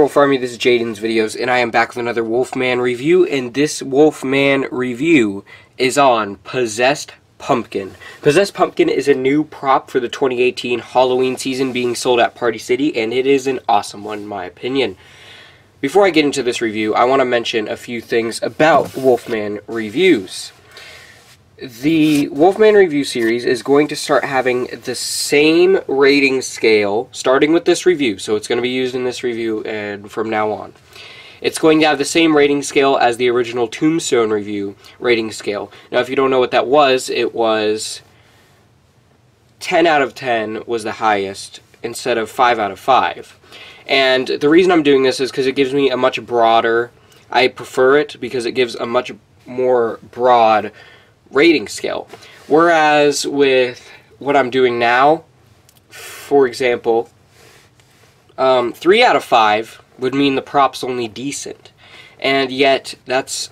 Wolf Army, this is Jaden's Videos, and I am back with another Wolfman review, and this Wolfman review is on Possessed Pumpkin. Possessed Pumpkin is a new prop for the 2018 Halloween season being sold at Party City, and it is an awesome one in my opinion. Before I get into this review, I want to mention a few things about Wolfman reviews. The Wolfman review series is going to start having the same rating scale, starting with this review, so it's going to be used in this review and from now on. It's going to have the same rating scale as the original Tombstone review rating scale. Now, if you don't know what that was, it was 10 out of 10 was the highest instead of 5 out of 5. And the reason I'm doing this is because it gives me a much broader, I prefer it because it gives a much more broad rating scale. Whereas with what I'm doing now, for example, 3 out of 5 would mean the prop's only decent. And yet, that's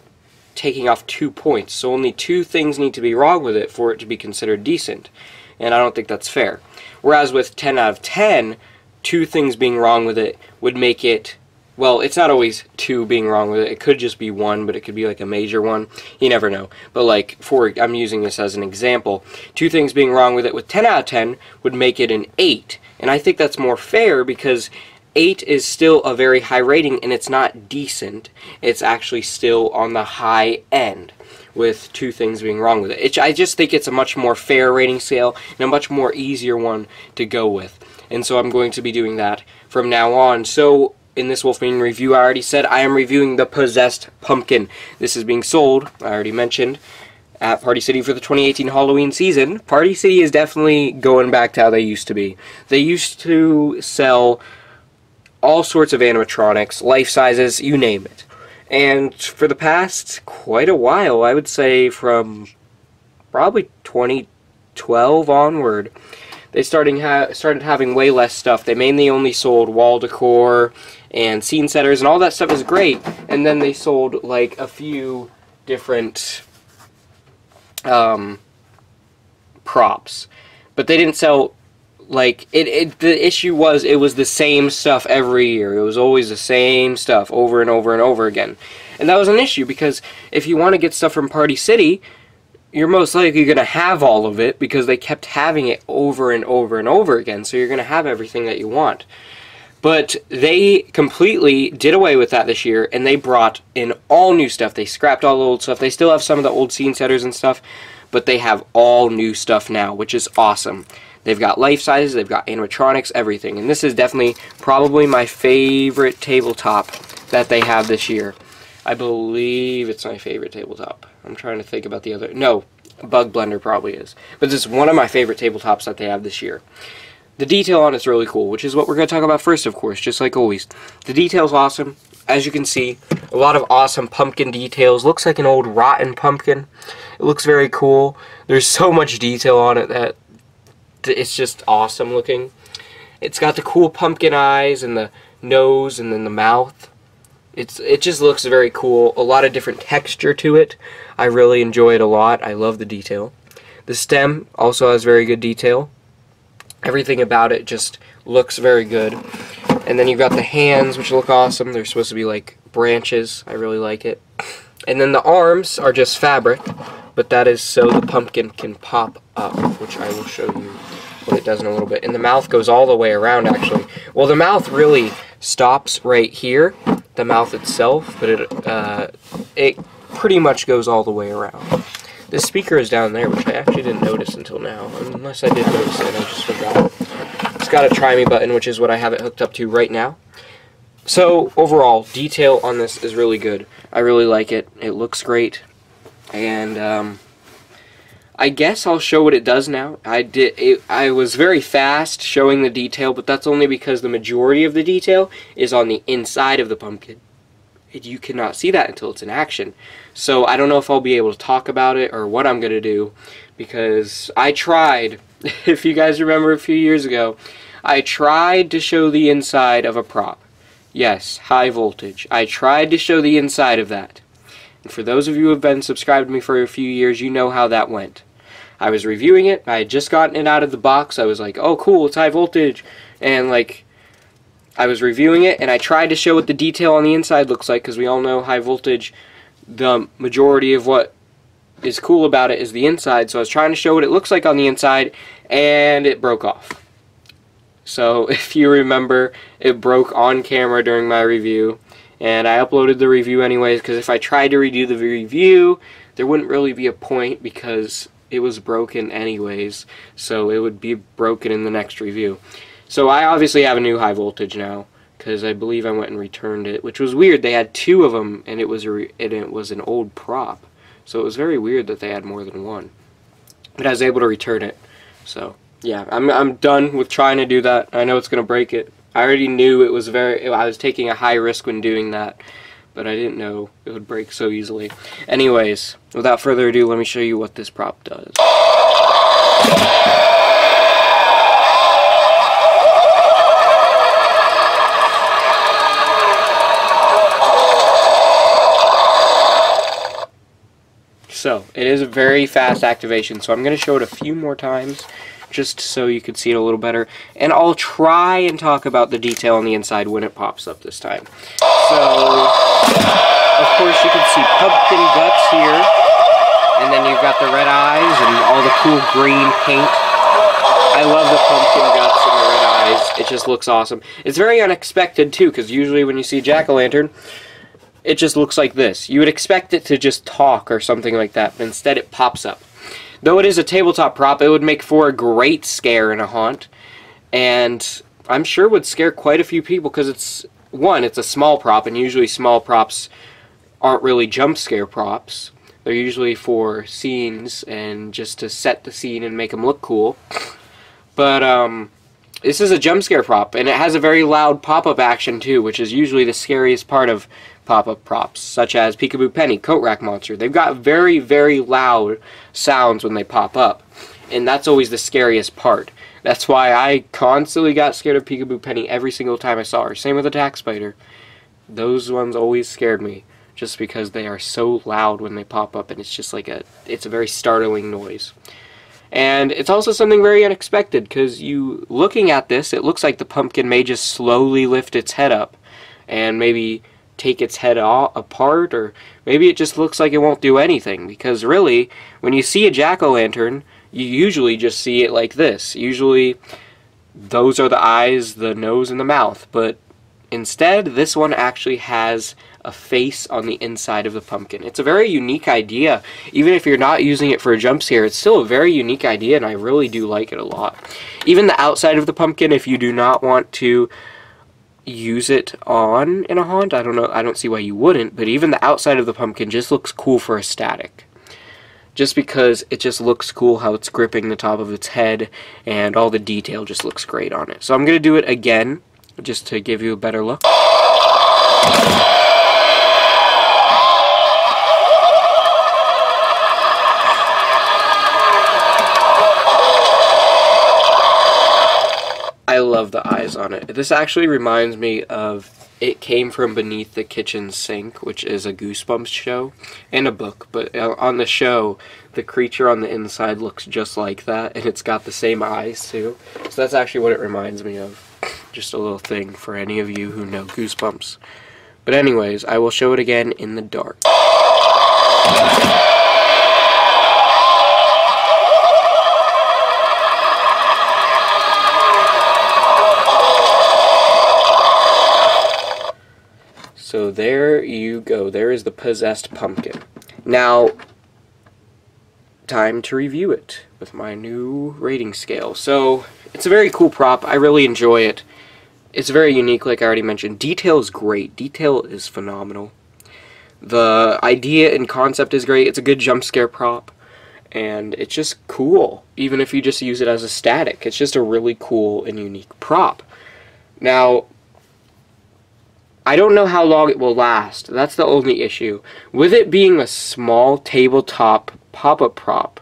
taking off 2 points. So only 2 things need to be wrong with it for it to be considered decent. And I don't think that's fair. Whereas with 10 out of 10, 2 things being wrong with it would make it, well, it's not always 2 being wrong with it. It could just be 1, but it could be like a major one. You never know. But like, I'm using this as an example. 2 things being wrong with it with 10 out of 10 would make it an 8. And I think that's more fair because 8 is still a very high rating and it's not decent. It's actually still on the high end with 2 things being wrong with it. I just think it's a much more fair rating scale and a much more easier one to go with. And so I'm going to be doing that from now on. So in this Wolfman review, I already said I am reviewing the Possessed Pumpkin. This is being sold, I already mentioned, at Party City for the 2018 Halloween season. Party City is definitely going back to how they used to be. They used to sell all sorts of animatronics, life sizes, you name it. And for the past quite a while, I would say from probably 2012 onward, they started having way less stuff. They mainly only sold wall decor and scene setters, and all that stuff is great. And then they sold like a few different props, but they didn't sell like the issue was it was the same stuff every year. It was always the same stuff over and over and over again, and that was an issue because if you want to get stuff from Party City, you're most likely going to have all of it because they kept having it over and over and over again, so you're going to have everything that you want. But they completely did away with that this year, and they brought in all new stuff. They scrapped all the old stuff. They still have some of the old scene setters and stuff, but they have all new stuff now, which is awesome. They've got life sizes, they've got animatronics, everything. And this is definitely probably my favorite tabletop that they have this year. I believe it's my favorite tabletop. I'm trying to think about the other. No, Bug Blender probably is. But this is one of my favorite tabletops that they have this year. The detail on it's really cool, which is what we're going to talk about first, of course, just like always. The detail's awesome. As you can see, a lot of awesome pumpkin details. Looks like an old rotten pumpkin. It looks very cool. There's so much detail on it that it's just awesome looking. It's got the cool pumpkin eyes and the nose and then the mouth. It just looks very cool. A lot of different texture to it. I really enjoy it a lot. I love the detail. The stem also has very good detail. Everything about it just looks very good. And then you've got the hands, which look awesome. They're supposed to be like branches. I really like it. And then the arms are just fabric, but that is so the pumpkin can pop up, which I will show you what it does in a little bit. And the mouth goes all the way around, actually. Well, the mouth really stops right here, the mouth itself, but it pretty much goes all the way around. The speaker is down there, which I actually didn't notice until now, unless I did notice it, I just forgot. It's got a try me button, which is what I have it hooked up to right now. So, overall, detail on this is really good. I really like it. It looks great. And, I guess I'll show what it does now. I was very fast showing the detail, but that's only because the majority of the detail is on the inside of the pumpkin. You cannot see that until it's in action. So I don't know if I'll be able to talk about it or what I'm going to do, because I tried, if you guys remember a few years ago, I tried to show the inside of a prop. Yes, high voltage. I tried to show the inside of that. And for those of you who have been subscribed to me for a few years, you know how that went. I was reviewing it, I had just gotten it out of the box, I was like, oh cool, it's high voltage, and like, I was reviewing it, and I tried to show what the detail on the inside looks like, because we all know high voltage, the majority of what is cool about it is the inside, so I was trying to show what it looks like on the inside, and it broke off. So if you remember, it broke on camera during my review, and I uploaded the review anyways, because if I tried to redo the review, there wouldn't really be a point, because it was broken anyways, so it would be broken in the next review. So I obviously have a new high voltage now, because I believe I went and returned it, which was weird. They had two of them, and it was an old prop. So it was very weird that they had more than one. But I was able to return it. So, yeah, I'm done with trying to do that. I know it's going to break it. I already knew it was I was taking a high risk when doing that. But I didn't know it would break so easily. Anyways, without further ado, let me show you what this prop does. So, it is a very fast activation, so I'm going to show it a few more times, just so you can see it a little better. And I'll try and talk about the detail on the inside when it pops up this time. So, of course you can see pumpkin guts here, and then you've got the red eyes and all the cool green paint. I love the pumpkin guts and the red eyes. It just looks awesome. It's very unexpected, too, because usually when you see jack-o'-lantern, it just looks like this. You would expect it to just talk or something like that, but instead it pops up. Though it is a tabletop prop, it would make for a great scare in a haunt, and I'm sure would scare quite a few people, because it's a small prop, and usually small props aren't really jump scare props. They're usually for scenes and just to set the scene and make them look cool. But this is a jump scare prop, and it has a very loud pop-up action too, which is usually the scariest part of pop-up props, such as Peekaboo Penny, Coat Rack Monster. They've got very, very loud sounds when they pop up, and that's always the scariest part. That's why I constantly got scared of Peekaboo Penny every single time I saw her. Same with Attack Spider. Those ones always scared me, just because they are so loud when they pop up, and it's just like it's a very startling noise. And it's also something very unexpected, because looking at this, it looks like the pumpkin may just slowly lift its head up, and maybe take its head apart, or maybe it just looks like it won't do anything, because really, when you see a jack-o'-lantern, you usually just see it like this. Usually, those are the eyes, the nose, and the mouth, but instead, this one actually has a face on the inside of the pumpkin. It's a very unique idea. Even if you're not using it for a jump scare, it's still a very unique idea, and I really do like it a lot. Even the outside of the pumpkin, if you do not want to use it on in a haunt, I don't see why you wouldn't, but even the outside of the pumpkin just looks cool for a static. Just because it just looks cool how it's gripping the top of its head, and all the detail just looks great on it. So I'm going to do it again, just to give you a better look. I love the eyes on it. This actually reminds me of It Came From Beneath the Kitchen Sink, which is a Goosebumps show and a book, but on the show, the creature on the inside looks just like that, and it's got the same eyes too. So that's actually what it reminds me of. Just a little thing for any of you who know Goosebumps. But anyways, I will show it again in the dark. So there you go. There is the possessed pumpkin. Now, time to review it with my new rating scale. So, it's a very cool prop. I really enjoy it. It's very unique, like I already mentioned. Detail is great. Detail is phenomenal. The idea and concept is great. It's a good jump scare prop. And it's just cool, even if you just use it as a static. It's just a really cool and unique prop. Now, I don't know how long it will last. That's the only issue. With it being a small tabletop pop-up prop,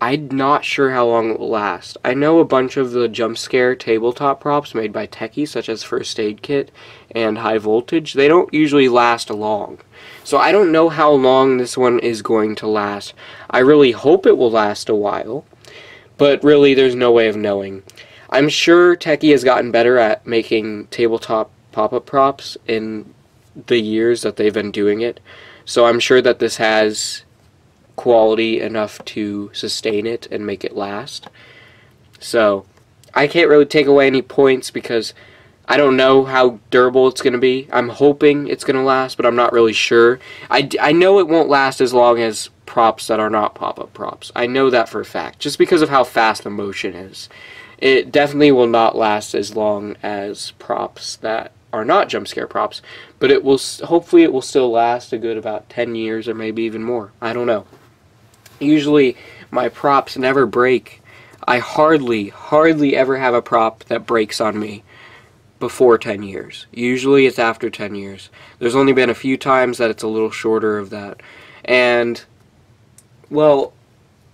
I'm not sure how long it will last. I know a bunch of the jump scare tabletop props made by techies, such as First Aid Kit and High Voltage, they don't usually last long. So I don't know how long this one is going to last. I really hope it will last a while, but really there's no way of knowing. I'm sure Techie has gotten better at making tabletop pop-up props in the years that they've been doing it. So I'm sure that this has quality enough to sustain it and make it last. So I can't really take away any points because I don't know how durable it's going to be. I'm hoping it's going to last, but I'm not really sure. I know it won't last as long as props that are not pop-up props. I know that for a fact, just because of how fast the motion is. It definitely will not last as long as props that are not jump scare props, but it will. Hopefully it will still last a good about 10 years or maybe even more. I don't know. Usually my props never break. I hardly ever have a prop that breaks on me before 10 years. Usually it's after 10 years. There's only been a few times that it's a little shorter of that. And, well,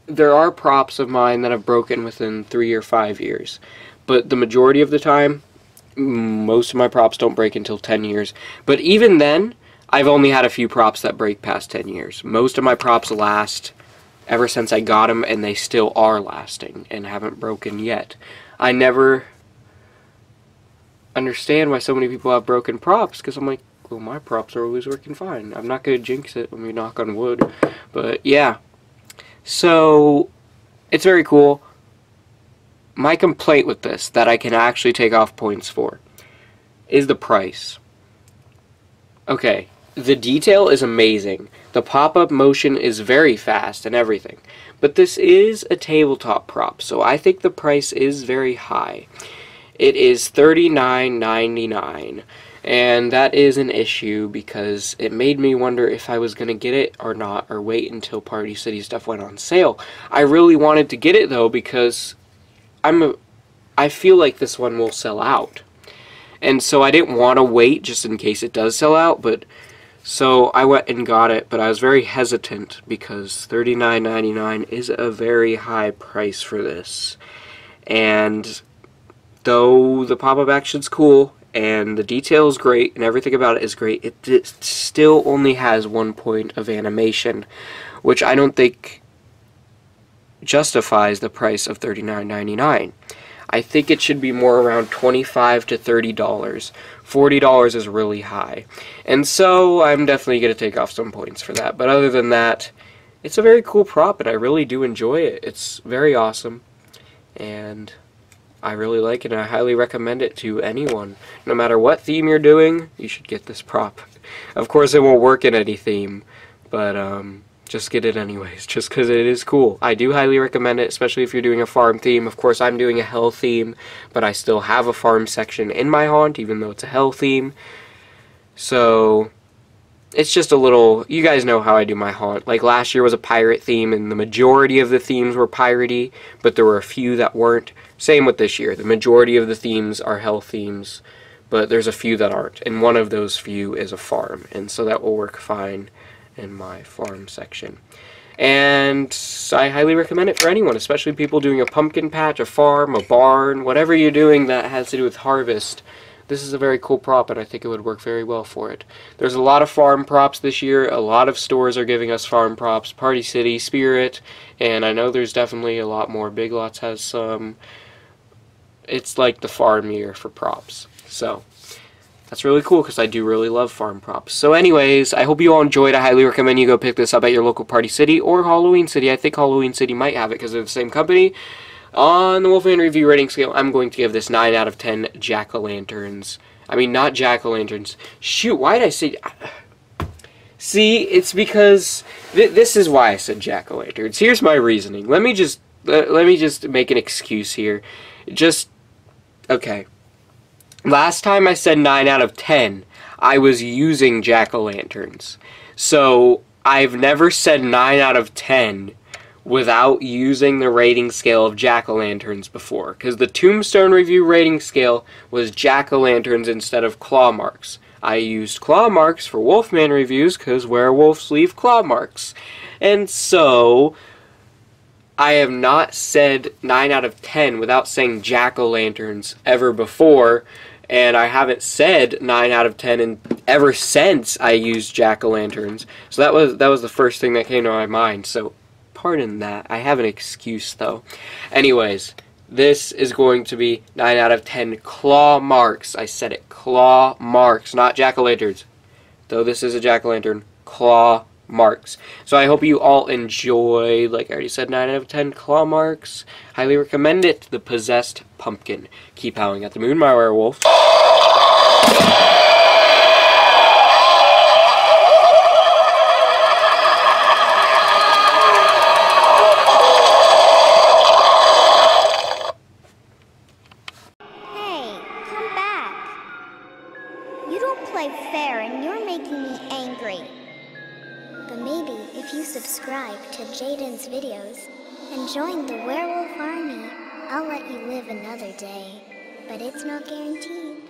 there are props of mine that have broken within 3 or 5 years. But the majority of the time, most of my props don't break until 10 years. But even then, I've only had a few props that break past 10 years. Most of my props last ever since I got them, and they still are lasting and haven't broken yet. I never understand why so many people have broken props, because I'm like, well, my props are always working fine. I'm not going to jinx it when we knock on wood. But yeah, so it's very cool. My complaint with this, that I can actually take off points for, is the price. Okay, the detail is amazing. The pop-up motion is very fast and everything. But this is a tabletop prop, so I think the price is very high. It is $39.99, and that is an issue because it made me wonder if I was going to get it or not, or wait until Party City stuff went on sale. I really wanted to get it though because I feel like this one will sell out. And so I didn't want to wait just in case it does sell out, but so I went and got it, but I was very hesitant because $39.99 is a very high price for this. And though the pop-up action's cool, and the detail is great, and everything about it is great, it still only has 1 point of animation, which I don't think justifies the price of $39.99. I think it should be more around $25 to $30. $40 is really high. And so I'm definitely going to take off some points for that. But other than that, it's a very cool prop, and I really do enjoy it. It's very awesome, and I really like it, and I highly recommend it to anyone. No matter what theme you're doing, you should get this prop. Of course, it won't work in any theme, but just get it anyways, just because it is cool. I do highly recommend it, especially if you're doing a farm theme. Of course, I'm doing a hell theme, but I still have a farm section in my haunt, even though it's a hell theme. So it's just a little, you guys know how I do my haunt. Like last year was a pirate theme, and the majority of the themes were piratey, but there were a few that weren't. Same with this year. The majority of the themes are hell themes, but there's a few that aren't, and one of those few is a farm, and so that will work fine in my farm section. And I highly recommend it for anyone, especially people doing a pumpkin patch, a farm, a barn, whatever you're doing that has to do with harvest. This is a very cool prop, and I think it would work very well for it. There's a lot of farm props this year. A lot of stores are giving us farm props. Party City, Spirit, and I know there's definitely a lot more. Big Lots has some. It's like the farm year for props. So that's really cool because I do really love farm props. So anyways, I hope you all enjoyed. I highly recommend you go pick this up at your local Party City or Halloween City. I think Halloween City might have it because they're the same company. On the Wolfman review rating scale, I'm going to give this 9 out of 10 jack-o'-lanterns. I mean, not jack-o'-lanterns. Shoot, why did I say... See, it's because... This is why I said jack-o'-lanterns. Here's my reasoning. Let me just make an excuse here. Okay. Last time I said 9 out of 10, I was using jack-o'-lanterns. So, I've never said 9 out of 10 without using the rating scale of jack-o'-lanterns before. Because the Tombstone review rating scale was jack-o'-lanterns instead of claw marks. I used claw marks for Wolfman reviews because werewolves leave claw marks. And so, I have not said 9 out of 10 without saying jack-o'-lanterns ever before. And I haven't said 9 out of 10 ever since I used jack-o'-lanterns. So that was the first thing that came to my mind. So pardon that. I have an excuse though. Anyways, This is going to be 9 out of 10 claw marks. I said it, claw marks, not jack-o'-lanterns. Though this is a jack-o'-lantern, claw marks. So I hope you all enjoy, like I already said, 9 out of 10 claw marks. Highly recommend it. The Possessed Pumpkin. Keep howling at the moon, my werewolf. You don't play fair and you're making me angry. But maybe if you subscribe to Jaden's videos and join the werewolf army, I'll let you live another day. But it's not guaranteed.